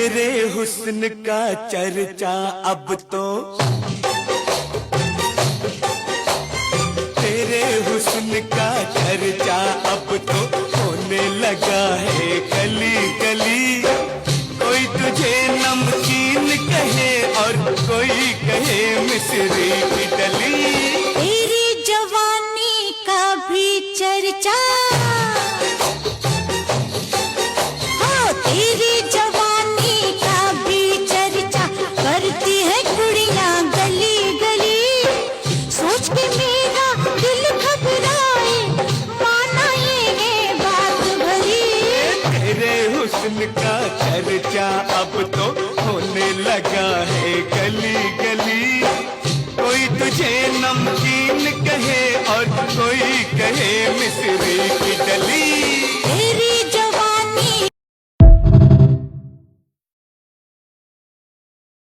तेरे हुस्न का चर्चा अब तो, तेरे हुस्न का चर्चा अब तो होने लगा है गली गली। कोई तुझे नमकीन कहे और कोई कहे मिस्री की डली। तेरी जवानी का भी चर्चा, तेरी जवानी का भी चर्चा करती है कुड़ियां गली गली। सोच के मेरा दिल घबराए, माना ये है बात भरी। तेरे हुस्न का चर्चा अब तो होने लगा है गली गली। कोई तुझे नमकीन कहे और कोई कहे मिस्री की डली। तेरी